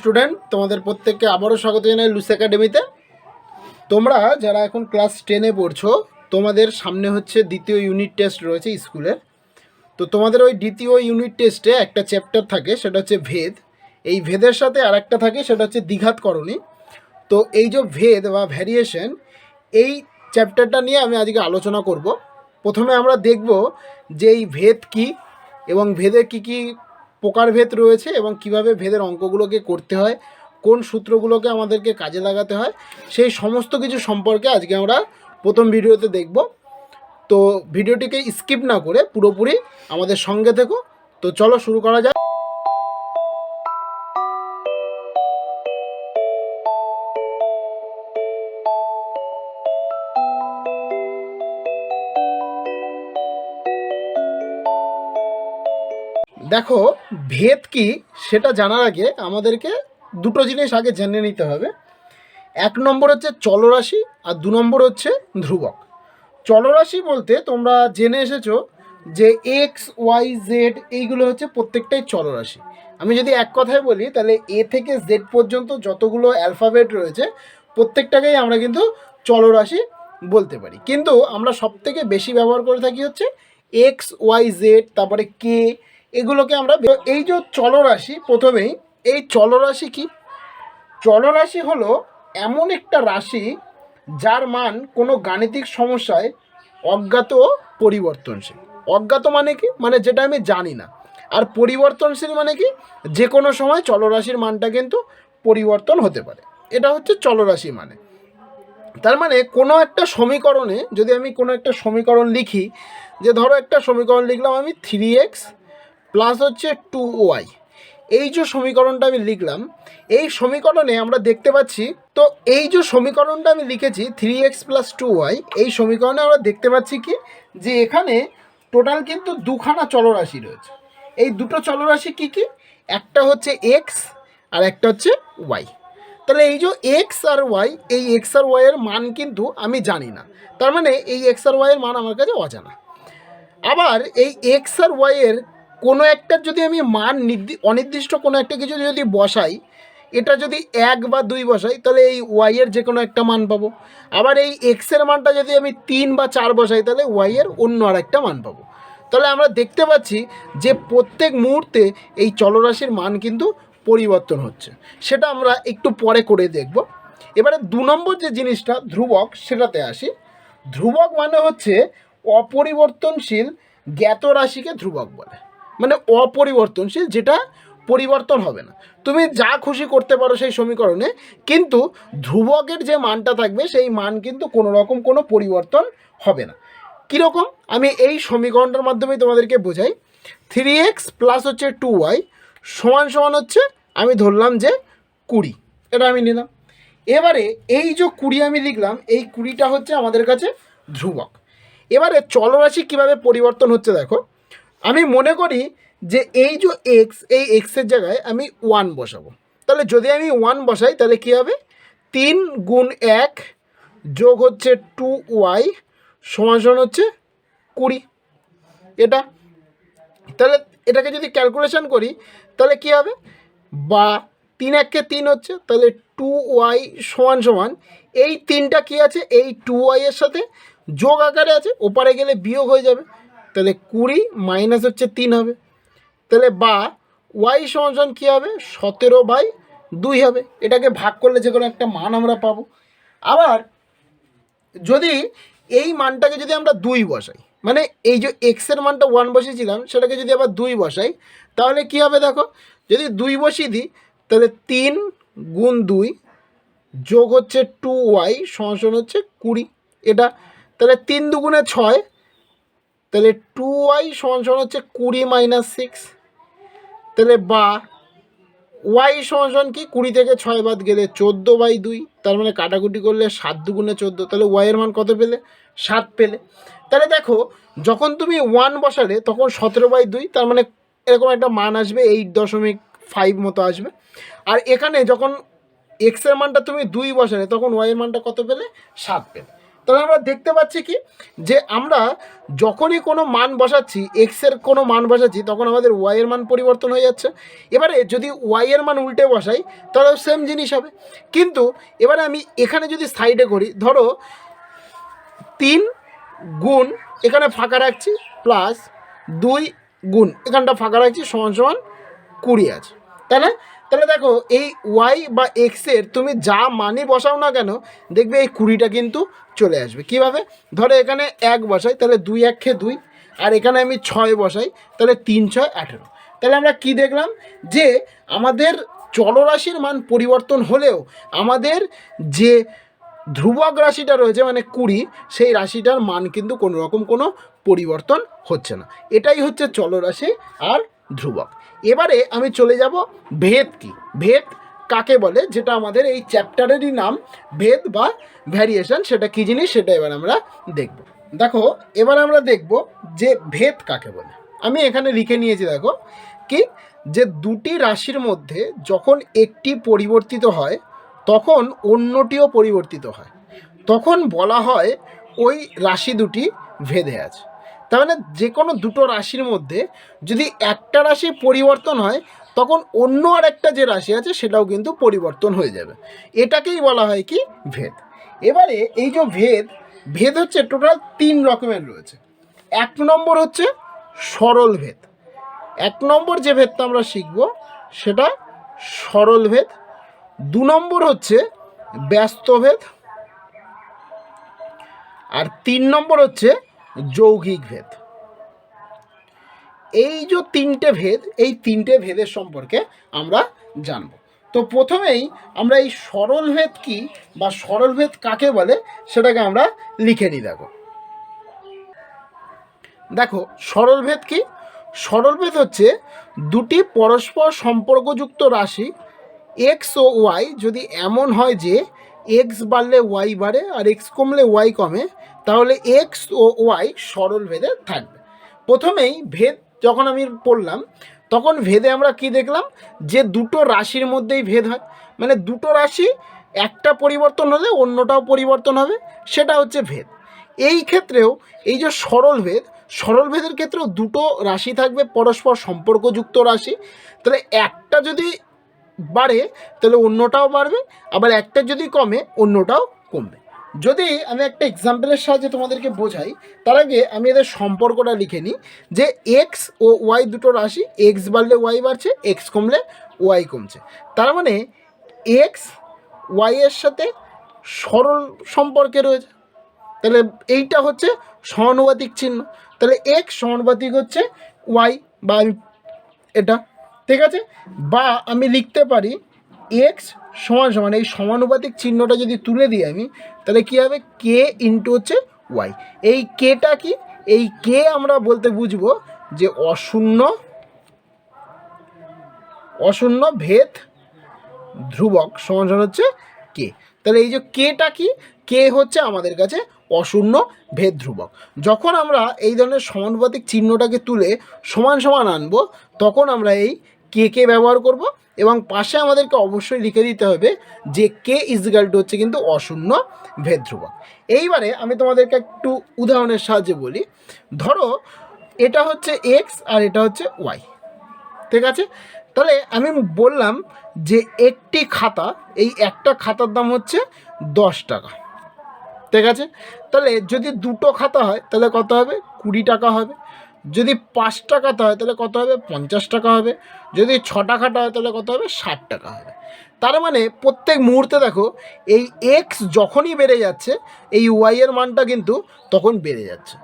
Student, তোমাদের প্রত্যেককে আবারও স্বাগত জানাই লুস একাডেমিতে। তোমরা যারা এখন ক্লাস 10-এ পড়ছো, তোমাদের সামনে হচ্ছে দ্বিতীয় ইউনিট টেস্ট রয়েছে স্কুলের। তো তোমাদের ওই দ্বিতীয় ইউনিট টেস্টে একটা চ্যাপ্টার থাকে, সেটা হচ্ছে ভেদ। এই ভেদের সাথে আর একটা থাকে, সেটা হচ্ছে দ্বিঘাতকরণী। তো এই যে ভেদ বা ভ্যারিয়েশন, এই চ্যাপ্টারটা নিয়ে আমি আজকে আলোচনা করব। প্রথমে আমরা দেখব যে এই ভেদ কী এবং ভেদে কী কী প্রকারভেদ রয়েছে এবং কিভাবে ভেদের অঙ্কগুলোকে করতে হয়, কোন সূত্রগুলোকে আমাদেরকে কাজে লাগাতে হয়, সেই সমস্ত কিছু সম্পর্কে আজকে আমরা প্রথম ভিডিওতে দেখব। তো ভিডিওটিকে স্কিপ না করে পুরোপুরি আমাদের সঙ্গে থেকো। তো চলো শুরু করা যাক। দেখো, ভেদ কি সেটা জানার আগে আমাদেরকে দুটো জিনিস আগে জেনে নিতে হবে। এক নম্বর হচ্ছে চলরাশি আর দু নম্বর হচ্ছে ধ্রুবক। চলরাশি বলতে তোমরা জেনে এসেছো যে এক্স ওয়াই জেড এইগুলো হচ্ছে প্রত্যেকটাই চলরাশি। আমি যদি এক কথায় বলি তাহলে এ থেকে জেড পর্যন্ত যতগুলো অ্যালফাবেট রয়েছে প্রত্যেকটাকেই আমরা কিন্তু চলরাশি বলতে পারি। কিন্তু আমরা সবথেকে বেশি ব্যবহার করে থাকি হচ্ছে এক্স ওয়াই জেড, তারপরে কে, এগুলোকে আমরা। এই যে চলরাশি, প্রথমেই এই চলরাশি কি? চলরাশি হলো এমন একটা রাশি যার মান কোনো গাণিতিক সমস্যায় অজ্ঞাত ও পরিবর্তনশীল। অজ্ঞাত মানে কি? মানে যেটা আমি জানি না। আর পরিবর্তনশীল মানে কি? যে কোনো সময় চলরাশির মানটা কিন্তু পরিবর্তন হতে পারে। এটা হচ্ছে চলরাশি মানে। তার মানে কোনো একটা সমীকরণে যদি আমি কোনো একটা সমীকরণ লিখি, যে ধরো একটা সমীকরণ লিখলাম আমি 3x প্লাস হচ্ছে 2y, এই যে সমীকরণটা আমি লিখলাম, এই সমীকরণে আমরা দেখতে পাচ্ছি, তো এই যে সমীকরণটা আমি লিখেছি 3x প্লাস 2y, এই সমীকরণে আমরা দেখতে পাচ্ছি কি, যে এখানে টোটাল কিন্তু দুখানা চলরাশি রয়েছে। এই দুটো চলরাশি কি কি? একটা হচ্ছে x আর একটা হচ্ছে y। তাহলে এই যে এক্স আর ওয়াই, এই এক্স আর ওয়াইয়ের মান কিন্তু আমি জানি না। তার মানে এই এক্স আর ওয়াইয়ের মান আমার কাছে অজানা। আবার এই এক্স আর ওয়াইয়ের কোনো একটার যদি আমি মান অনির্দিষ্ট কোনো একটা কিছু যদি বসাই, এটা যদি 1 বা 2 বসাই, তাহলে এই ওয়াইয়ের যে কোনো একটা মান পাবো। আবার এই এক্সের মানটা যদি আমি 3 বা 4 বসাই, তাহলে ওয়াইয়ের অন্য আর একটা মান পাবো। তাহলে আমরা দেখতে পাচ্ছি যে প্রত্যেক মুহূর্তে এই চলরাশির মান কিন্তু পরিবর্তন হচ্ছে। সেটা আমরা একটু পরে করে দেখব। এবারে 2 নম্বর যে জিনিসটা ধ্রুবক, সেটাতে আসি। ধ্রুবক মানে হচ্ছে অপরিবর্তনশীল জ্ঞাত রাশিকে ধ্রুবক বলে। মানে অপরিবর্তনশীল, যেটা পরিবর্তন হবে না। তুমি যা খুশি করতে পারো সেই সমীকরণে, কিন্তু ধ্রুবকের যে মানটা থাকবে সেই মান কিন্তু কোনো রকম কোনো পরিবর্তন হবে না। কীরকম? আমি এই সমীকরণটার মাধ্যমে তোমাদেরকে বোঝাই। 3x প্লাস হচ্ছে 2y সমান সমান হচ্ছে, আমি ধরলাম যে 20, এটা আমি নিলাম। এবারে এই যে 20 আমি লিখলাম, এই 20টা হচ্ছে আমাদের কাছে ধ্রুবক। এবারে চলরাশি কিভাবে পরিবর্তন হচ্ছে দেখো। আমি মনে করি যে এই যে এক্স, এই এক্সের জায়গায় আমি 1 বসাবো। তাহলে যদি আমি 1 বসাই, তাহলে কী হবে? 3 গুণ 1 যোগ হচ্ছে 2y সমান সমান হচ্ছে 20। এটা, তাহলে এটাকে যদি ক্যালকুলেশন করি তাহলে কী হবে? বা 3 1 কে 3 হচ্ছে, তাহলে 2y সমান সমান এই 3টা কী আছে? এই 2y এর সাথে যোগ আকারে আছে, ওপারে গেলে বিয়োগ হয়ে যাবে। তাহলে 20 মাইনাস হচ্ছে 3 হবে। তাহলে বা y সমান সমান কী হবে? 17/2 হবে। এটাকে ভাগ করলে যে কোনো একটা মান আমরা পাবো। আবার যদি এই মানটাকে যদি আমরা 2 বসাই, মানে এই যে এক্সের মানটা 1 বসিয়েছিলাম, সেটাকে যদি আবার 2 বসাই, তাহলে কী হবে দেখো। যদি 2 বসিয়ে দিই, তাহলে 3 গুণ 2 যোগ হচ্ছে 2y সমান সমান হচ্ছে 20। এটা, তাহলে 3 দুগুণে 6, তাহলে 2y সমান সমান হচ্ছে 20 মাইনাস 6। তাহলে বা ওয়াই সমান সমান কি? 20 থেকে 6 বাদ গেলে 14/2। তার মানে কাটাকুটি করলে 7 দুগুণে 14, তাহলে ওয়াইয়ের মান কত পেলে? 7 পেলে। তাহলে দেখো, যখন তুমি 1 বসালে তখন 17/2, তার মানে এরকম একটা মান আসবে, 8.5 মতো আসবে। আর এখানে যখন এক্সের মানটা তুমি 2 বসালে তখন ওয়াইয়ের মানটা কত পেলে? 7 পেলে। তাহলে আমরা দেখতে পাচ্ছি কি যে আমরা যখনই কোনো মান বসাচ্ছি, এক্সের কোনো মান বসাচ্ছি, তখন আমাদের ওয়াইয়ের মান পরিবর্তন হয়ে যাচ্ছে। এবারে যদি ওয়াইয়ের মান উল্টে বসাই তাহলেও সেম জিনিস হবে। কিন্তু এবারে আমি এখানে যদি সাইডে করি, ধরো 3 গুণ এখানে ফাঁকা রাখছি প্লাস 2 গুণ এখানটা ফাঁকা রাখছি সমান সমান 20 আছে, তাই না? তাহলে দেখো এই ওয়াই বা এক্সের তুমি যা মানই বসাও না কেন, দেখবে এই 20টা কিন্তু চলে আসবে। কিভাবে? ধরো এখানে 1 বসাই, তাহলে 2 1 2, আর এখানে আমি 6 বসাই, তাহলে 3 6 18। তাহলে আমরা কি দেখলাম যে আমাদের চলরাশির মান পরিবর্তন হলেও আমাদের যে ধ্রুবক রাশিটা রয়েছে মানে 20, সেই রাশিটার মান কিন্তু কোনো রকম কোনো পরিবর্তন হচ্ছে না। এটাই হচ্ছে চলরাশি আর ধ্রুবক। এবারে আমি চলে যাব ভেদ কি, ভেদ কাকে বলে, যেটা আমাদের এই চ্যাপ্টারেরই নাম ভেদ বা ভ্যারিয়েশন। সেটা কী জিনিস সেটা এবার আমরা দেখব। দেখো এবার আমরা দেখব যে ভেদ কাকে বলে। আমি এখানে লিখে নিয়েছি, দেখো কি যে দুটি রাশির মধ্যে যখন একটি পরিবর্তিত হয় তখন অন্যটিও পরিবর্তিত হয়, তখন বলা হয় ওই রাশি দুটি ভেদে আছে। তার মানে যে কোনো দুটো রাশির মধ্যে যদি একটা রাশি পরিবর্তন হয় তখন অন্য আর একটা যে রাশি আছে সেটাও কিন্তু পরিবর্তন হয়ে যাবে। এটাকেই বলা হয় কি ভেদ। এবারে এই যে ভেদ, ভেদ হচ্ছে টোটাল 3 রকমের রয়েছে। 1 নম্বর হচ্ছে সরল ভেদ। 1 নম্বর যে ভেদটা আমরা শিখব সেটা সরল ভেদ। 2 নম্বর হচ্ছে ব্যস্ত ভেদ, আর 3 নম্বর হচ্ছে যৌগিক ভেদ। এই যে 3টে ভেদ, এই 3টে ভেদের সম্পর্কে আমরা জানব। তো প্রথমেই আমরা এই সরল ভেদ কি বা সরল ভেদ কাকে বলে সেটাকে আমরা লিখে নিই। দেখো সরল ভেদ কি? সরল ভেদ হচ্ছে দুটি পরস্পর সম্পর্কযুক্ত রাশি এক্স ও ওয়াই যদি এমন হয় যে এক্স বাড়লে ওয়াই বাড়ে আর এক্স কমলে ওয়াই কমে, তাহলে এক্স ও ওয়াই সরল ভেদে থাকবে। প্রথমেই ভেদ যখন আমি পড়লাম তখন ভেদে আমরা কি দেখলাম যে দুটো রাশির মধ্যেই ভেদ হয়, মানে দুটো রাশি একটা পরিবর্তন হলে অন্যটাও পরিবর্তন হবে, সেটা হচ্ছে ভেদ। এই ক্ষেত্রেও এই যে সরল ভেদ, সরল ভেদের ক্ষেত্রেও দুটো রাশি থাকবে পরস্পর সম্পর্কযুক্ত রাশি। তাহলে একটা যদি বাড়ে তাহলে অন্যটাও বাড়বে, আবার একটা যদি কমে অন্যটাও কমবে। যদি আমি একটা এক্সাম্পলের সাহায্যে তোমাদেরকে বোঝাই, তার আগে আমি এদের সম্পর্কটা লিখে নিই যে এক্স ও ওয়াই দুটো রাশি, এক্স বাড়লে ওয়াই বাড়ছে, এক্স কমলে ওয়াই কমছে। তার মানে এক্স ওয়াইয়ের সাথে সরল সম্পর্কে রয়েছে, তাহলে এইটা হচ্ছে সমানুপাতিক চিহ্ন। তাহলে এক্স সমানুপাতিক হচ্ছে ওয়াই, বা আমি এটা ঠিক আছে, বা আমি লিখতে পারি এক্স সমান সমান, এই সমানুপাতিক চিহ্নটা যদি তুলে দিই আমি, তাহলে কী হবে কে ইন্টু হচ্ছে ওয়াই। এই কেটা কি? এই কে আমরা বলতে বুঝবো যে অশূন্য ভেদ ধ্রুবক সমান সমান হচ্ছে কে। তাহলে এই যে কেটা কি? কে হচ্ছে আমাদের কাছে অশূন্য ভেদ ধ্রুবক। যখন আমরা এই ধরনের সমানুপাতিক চিহ্নটাকে তুলে সমান সমান আনবো তখন আমরা এই কে ব্যবহার করব, এবং পাশে আমাদেরকে অবশ্যই লিখে দিতে হবে যে কে ইজিক্যাল টু হচ্ছে কিন্তু অশূন্য ভেদ ধ্রুবক। এইবারে আমি তোমাদেরকে একটু উদাহরণের সাহায্যে বলি। ধরো এটা হচ্ছে এক্স আর এটা হচ্ছে ওয়াই, ঠিক আছে? তাহলে আমি বললাম যে একটি খাতা, এই একটা খাতার দাম হচ্ছে 10 টাকা, ঠিক আছে? তাহলে যদি দুটো খাতা হয় তাহলে কত হবে? 20 টাকা হবে। যদি 5টা খাতা হয় তাহলে কত হবে? 50 টাকা হবে। যদি 6টা খাতা হয় তাহলে কত হবে? 60 টাকা হবে। তার মানে প্রত্যেক মুহূর্তে দেখো এই এক্স যখনই বেড়ে যাচ্ছে এই ওয়াইয়ের মানটা কিন্তু তখন বেড়ে যাচ্ছে।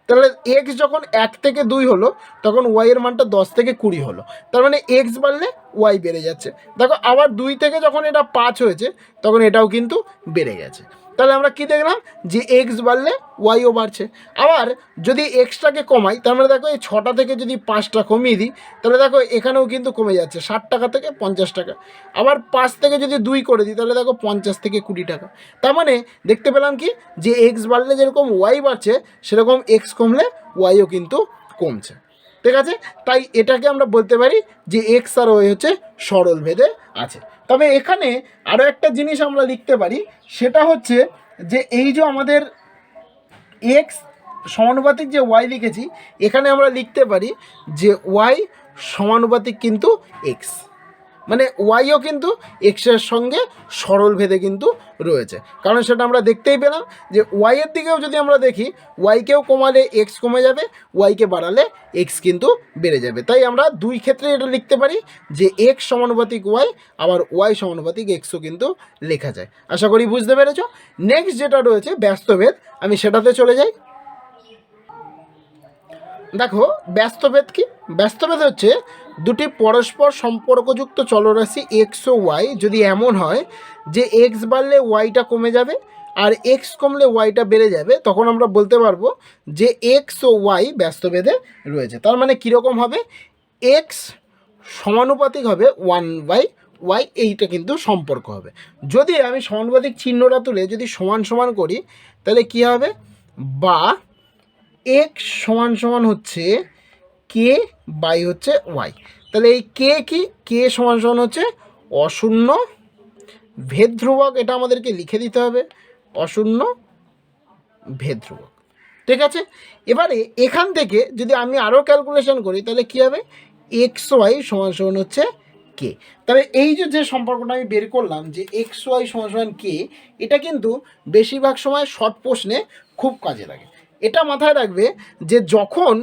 তাহলে এক্স যখন 1 থেকে 2 হলো তখন ওয়াইয়ের মানটা 10 থেকে 20 হলো। তার মানে এক্স বাড়লে ওয়াই বেড়ে যাচ্ছে। দেখো আবার 2 থেকে যখন এটা 5 হয়েছে তখন এটাও কিন্তু বেড়ে গেছে। তাহলে আমরা কি দেখলাম যে এক্স বাড়লে ওয়াইও বাড়ছে। আবার যদি এক্সটাকে কমাই, তার মানে দেখো এই 6টা থেকে যদি 5টা কমিয়ে দিই তাহলে দেখো এখানেও কিন্তু কমে যাচ্ছে 60 টাকা থেকে 50 টাকা। আবার 5 থেকে যদি 2 করে দিই তাহলে দেখো 50 থেকে 20 টাকা। তার মানে দেখতে পেলাম কি যে এক্স বাড়লে যেরকম ওয়াই বাড়ছে সেরকম এক্স কমলে ওয়াইও কিন্তু কমছে, ঠিক আছে? তাই এটাকে আমরা বলতে পারি যে এক্স আর ওয়াই হচ্ছে সরল ভেদে আছে। তবে এখানে আরও একটা জিনিস আমরা লিখতে পারি, সেটা হচ্ছে যে এই যে আমাদের এক্স সমানুপাতিক যে ওয়াই লিখেছি, এখানে আমরা লিখতে পারি যে ওয়াই সমানুপাতিক কিন্তু এক্স, মানে ওয়াইও কিন্তু এক্সের সঙ্গে সরল ভেদে কিন্তু রয়েছে। কারণ সেটা আমরা দেখতেই পেলাম যে ওয়াইয়ের দিকেও যদি আমরা দেখি, ওয়াইকেও কমালে এক্স কমে যাবে, ওয়াইকে বাড়ালে এক্স কিন্তু বেড়ে যাবে। তাই আমরা দুই ক্ষেত্রে এটা লিখতে পারি যে এক্স সমানুপাতিক ওয়াই, আবার ওয়াই সমানুপাতিক এক্সও কিন্তু লেখা যায়। আশা করি বুঝতে পেরেছ। নেক্সট যেটা রয়েছে ব্যস্তভেদ, আমি সেটাতে চলে যাই। দেখো ব্যস্তভেদ কি? ব্যস্তভেদ হচ্ছে দুটি পরস্পর সম্পর্কযুক্ত চলরাশি এক্স ও ওয়াই যদি এমন হয় যে এক্স বাড়লে ওয়াইটা কমে যাবে আর এক্স কমলে ওয়াইটা বেড়ে যাবে, তখন আমরা বলতে পারবো যে এক্স ও ওয়াই ব্যস্তভেদে রয়েছে। তার মানে কীরকম হবে? এক্স সমানুপাতিক হবে 1/y, এইটা কিন্তু সম্পর্ক হবে। যদি আমি সমানুপাতিক চিহ্নটা তুলে যদি সমান সমান করি, তাহলে কী হবে? বা এক্স সমান সমান হচ্ছে কে বাই হচ্ছে ওয়াই। তাহলে এই কে কি? কে সমান সমান হচ্ছে অশূন্য ভেদ ধ্রুবক, এটা আমাদেরকে লিখে দিতে হবে, অশূন্য ভেদ ধ্রুবক। ঠিক আছে, এবারে এখান থেকে যদি আমি আরও ক্যালকুলেশন করি, তাহলে কী হবে? এক্স ওয়াই সমান সমান হচ্ছে কে। তবে এই যে সম্পর্কটা আমি বের করলাম যে এক্স ওয়াই সমান সমান কে, এটা কিন্তু বেশিরভাগ সময় শর্ট প্রশ্নে খুব কাজে লাগে। এটা মাথায় রাখবে যে যখন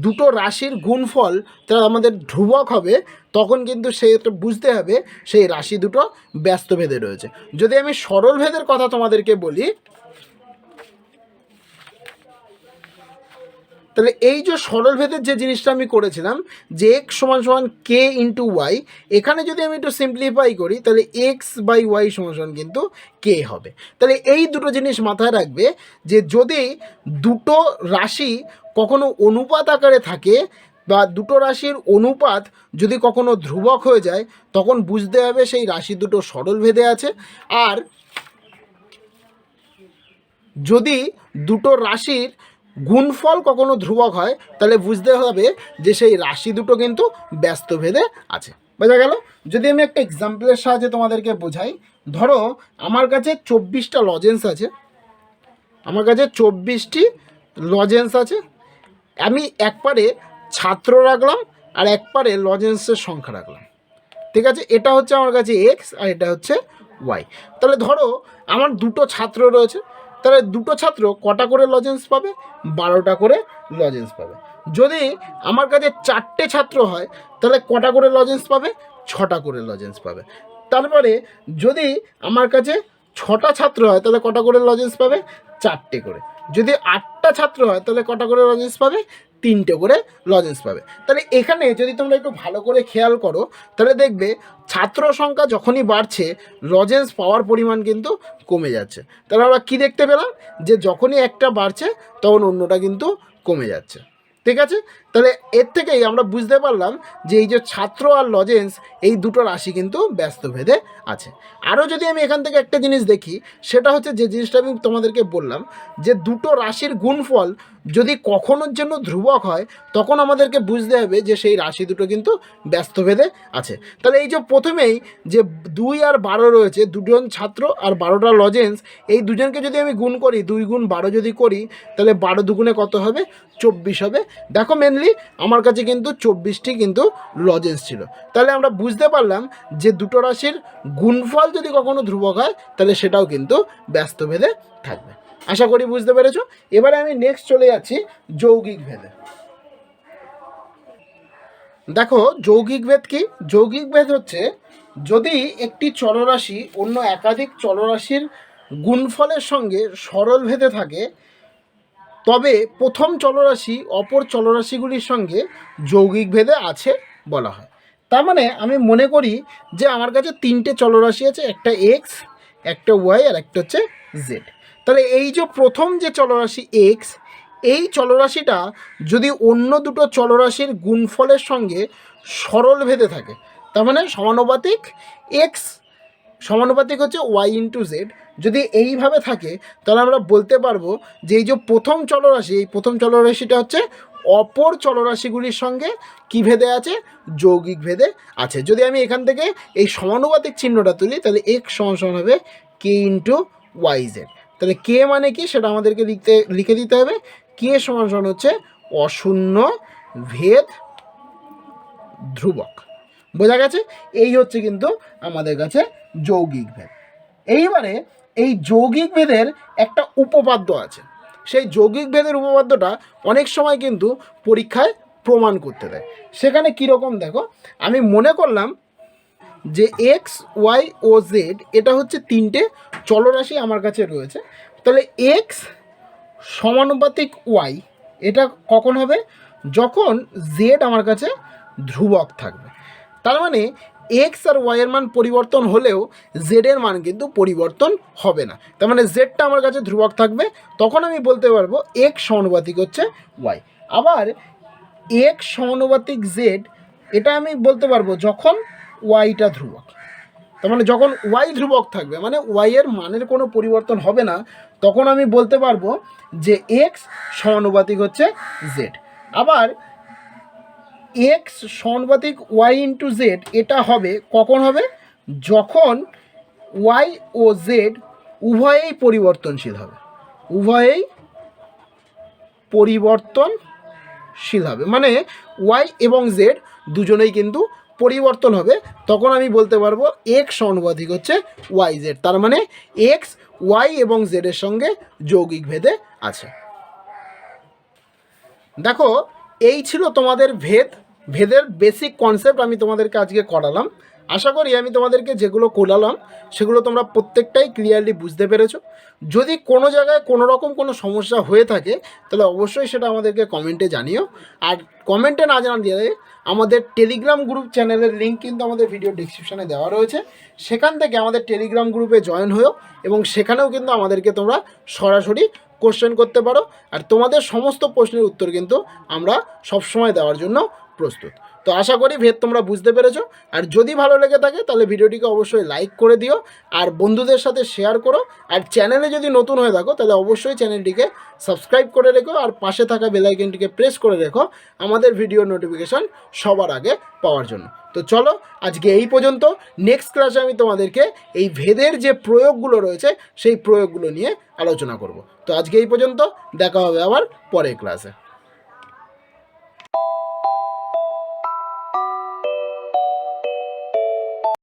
দুটো রাশির গুণফল তারা আমাদের ধ্রুবক হবে, তখন কিন্তু সেটা বুঝতে হবে সেই রাশি দুটো ব্যস্তভেদে রয়েছে। যদি আমি সরল ভেদের কথা তোমাদেরকে বলি, তাহলে এই যে সরল ভেদের যে জিনিসটা আমি করেছিলাম যে এক্স সমান সমান কে ইন্টু ওয়াই, এখানে যদি আমি একটু সিম্পলিফাই করি, তাহলে এক্স বাই ওয়াই সমান সমান কিন্তু কে হবে। তাহলে এই দুটো জিনিস মাথায় রাখবে যে যদি দুটো রাশি কখনো অনুপাত আকারে থাকে বা দুটো রাশির অনুপাত যদি কখনো ধ্রুবক হয়ে যায়, তখন বুঝতে হবে সেই রাশি দুটো সরল ভেদে আছে। আর যদি দুটো রাশির গুণফল কখনো ধ্রুবক হয়, তাহলে বুঝতে হবে যে সেই রাশি দুটো কিন্তু ব্যস্তভেদে আছে। বোঝা গেল? যদি আমি একটা এক্সাম্পলের সাহায্যে তোমাদেরকে বোঝাই, ধরো আমার কাছে 24টা লজেন্স আছে, আমার কাছে 24টি লজেন্স আছে, আমি একবারে ছাত্র রাখলাম আর একবারে লজেন্সের সংখ্যা রাখলাম। ঠিক আছে, এটা হচ্ছে আমার কাছে এক্স আর এটা হচ্ছে ওয়াই। তাহলে ধরো আমার দুটো ছাত্র রয়েছে, তাহলে দুটো ছাত্র কটা করে লজেন্স পাবে? 12টা করে লজেন্স পাবে। যদি আমার কাছে 4টে ছাত্র হয়, তাহলে কটা করে লজেন্স পাবে? 6টা করে লজেন্স পাবে। তারপরে যদি আমার কাছে 6টা ছাত্র হয়, তাহলে কটা করে লজেন্স পাবে? 4টে করে। যদি 8টা ছাত্র হয়, তাহলে কটা করে লজেন্স পাবে? 3টে করে লজেন্স পাবে। তাহলে এখানে যদি তোমরা একটু ভালো করে খেয়াল করো, তাহলে দেখবে ছাত্র সংখ্যা যখনই বাড়ছে, লজেন্স পাওয়ার পরিমাণ কিন্তু কমে যাচ্ছে। তাহলে আমরা কী দেখতে পেলাম? যে যখনই একটা বাড়ছে, তখন অন্যটা কিন্তু কমে যাচ্ছে। ঠিক আছে, তাহলে এর থেকেই আমরা বুঝতে পারলাম যে এই যে ছাত্র আর লজেন্স, এই দুটো রাশি কিন্তু ব্যস্তভেদে আছে। আরও যদি আমি এখান থেকে একটা জিনিস দেখি, সেটা হচ্ছে যে জিনিসটা আমি তোমাদেরকে বললাম যে দুটো রাশির গুণফল যদি কখনোর জন্য ধ্রুবক হয়, তখন আমাদেরকে বুঝতে হবে যে সেই রাশি দুটো কিন্তু ব্যস্তভেদে আছে। তাহলে এই যে প্রথমেই যে 2 আর 12 রয়েছে, দুজন ছাত্র আর 12টা লজেন্স, এই দুজনকে যদি আমি গুণ করি, 2 গুণ 12 যদি করি, তাহলে 12 দুগুণে কত হবে? 24 হবে। দেখো মেনলি আমার কাছে কিন্তু 24টি কিন্তু লজেন্স ছিল। তাহলে আমরা বুঝতে পারলাম যে দুটো রাশির গুণফল যদি কখনো ধ্রুবক হয়, তাহলে সেটাও কিন্তু ব্যস্তভেদে থাকবে। আশা করি বুঝতে পেরেছো। এবারে আমি নেক্সট চলে যাচ্ছি যৌগিক ভেদে। দেখো যৌগিক ভেদ কি? যৌগিক ভেদ হচ্ছে যদি একটি চলরাশি অন্য একাধিক চলরাশির গুণফলের সঙ্গে সরল ভেদে থাকে, তবে প্রথম চলরাশি অপর চলরাশিগুলির সঙ্গে যৌগিক ভেদে আছে বলা হয়। তার মানে আমি মনে করি যে আমার কাছে 3টে চলরাশি আছে, একটা এক্স, একটা ওয়াই আর একটা হচ্ছে জেড। তাহলে এই যে প্রথম যে চলরাশি এক্স, এই চলরাশিটা যদি অন্য দুটো চলরাশির গুণফলের সঙ্গে সরল ভেদে থাকে, তার মানে সমানুপাতিক এক্স সমানুপাতিক হচ্ছে ওয়াই ইন্টু জেড, যদি এইভাবে থাকে, তাহলে আমরা বলতে পারবো যে এই যে প্রথম চলরাশি, এই প্রথম চলরাশিটা হচ্ছে অপর চলরাশিগুলির সঙ্গে কি ভেদে আছে? যৌগিক ভেদে আছে। যদি আমি এখান থেকে এই সমানুপাতিক চিহ্নটা তুলি, তাহলে এক্স সমান সমান হবে কে ইন্টু ওয়াই জেড। তাহলে কে মানে কি সেটা আমাদেরকে লিখে দিতে হবে। কে সমান সমান হচ্ছে অশূন্য ভেদ ধ্রুবক। বোঝা গেছে? এই হচ্ছে কিন্তু আমাদের কাছে যৌগিক ভেদ। এইবারে এই যৌগিক ভেদের একটা উপপাদ্য আছে। সেই যৌগিক ভেদের উপপাদ্যটা অনেক সময় কিন্তু পরীক্ষায় প্রমাণ করতে দেয়। সেখানে কীরকম দেখো, আমি মনে করলাম যে এক্স ওয়াই ও জেড এটা হচ্ছে তিনটে চলরাশি আমার কাছে রয়েছে। তাহলে এক্স সমানুপাতিক ওয়াই এটা কখন হবে? যখন জেড আমার কাছে ধ্রুবক থাকবে। তার মানে এক্স আর ওয়াইয়ের মান পরিবর্তন হলেও জেডের মান কিন্তু পরিবর্তন হবে না। তার মানে জেডটা আমার কাছে ধ্রুবক থাকবে, তখন আমি বলতে পারবো এক্স সমানুপাতিক হচ্ছে ওয়াই। আবার এক্স সমানুপাতিক জেড এটা আমি বলতে পারবো যখন ওয়াইটা ধ্রুবক। তার মানে যখন ওয়াই ধ্রুবক থাকবে, মানে ওয়াইয়ের মানের কোনো পরিবর্তন হবে না, তখন আমি বলতে পারবো যে এক্স সমানুপাতিক হচ্ছে জেড। আবার এক্স সমানুপাতিক ওয়াই ইন্টু জেড এটা হবে কখন হবে? যখন ওয়াই ও জেড উভয়েই পরিবর্তনশীল হবে। উভয়েই পরিবর্তনশীল হবে, মানে ওয়াই এবং জেড দুজনেই কিন্তু পরিবর্তন হবে, তখন আমি বলতে পারবো এক্স সমানুপাতিক হচ্ছে ওয়াই জেড। তার মানে এক্স ওয়াই এবং জেডের সঙ্গে যৌগিক ভেদে আছে। দেখো, এই ছিল তোমাদের ভেদের বেসিক কনসেপ্ট আমি তোমাদেরকে আজকে করালাম। আশা করি আমি তোমাদেরকে যেগুলো করালাম সেগুলো তোমরা প্রত্যেকটাই ক্লিয়ারলি বুঝতে পেরেছো। যদি কোনো জায়গায় কোনো রকম কোনো সমস্যা হয়ে থাকে তাহলে অবশ্যই সেটা আমাদেরকে কমেন্টে জানিও। আর কমেন্টে না জানিয়ে আমাদের টেলিগ্রাম গ্রুপ চ্যানেলের লিঙ্ক কিন্তু আমাদের ভিডিও ডিসক্রিপশানে দেওয়া রয়েছে, সেখান থেকে আমাদের টেলিগ্রাম গ্রুপে জয়েন হয়েও এবং সেখানেও কিন্তু আমাদেরকে তোমরা সরাসরি কোশ্চেন করতে পারো। আর তোমাদের সমস্ত প্রশ্নের উত্তর কিন্তু আমরা সবসময় দেওয়ার জন্য প্রস্তুত। তো আশা করি ভেদ তোমরা বুঝতে পেরেছো। আর যদি ভালো লেগে থাকে তাহলে ভিডিওটিকে অবশ্যই লাইক করে দিও আর বন্ধুদের সাথে শেয়ার করো। আর চ্যানেলে যদি নতুন হয়ে থাকো তাহলে অবশ্যই চ্যানেলটিকে সাবস্ক্রাইব করে রেখো আর পাশে থাকা বেল আইকনটিকে প্রেস করে রেখো আমাদের ভিডিও নোটিফিকেশান সবার আগে পাওয়ার জন্য। তো চলো আজকে এই পর্যন্ত। নেক্সট ক্লাসে আমি তোমাদেরকে এই ভেদের যে প্রয়োগগুলো রয়েছে সেই প্রয়োগগুলো নিয়ে আলোচনা করব। তো আজকে এই পর্যন্ত, দেখা হবে আবার পরের ক্লাসে।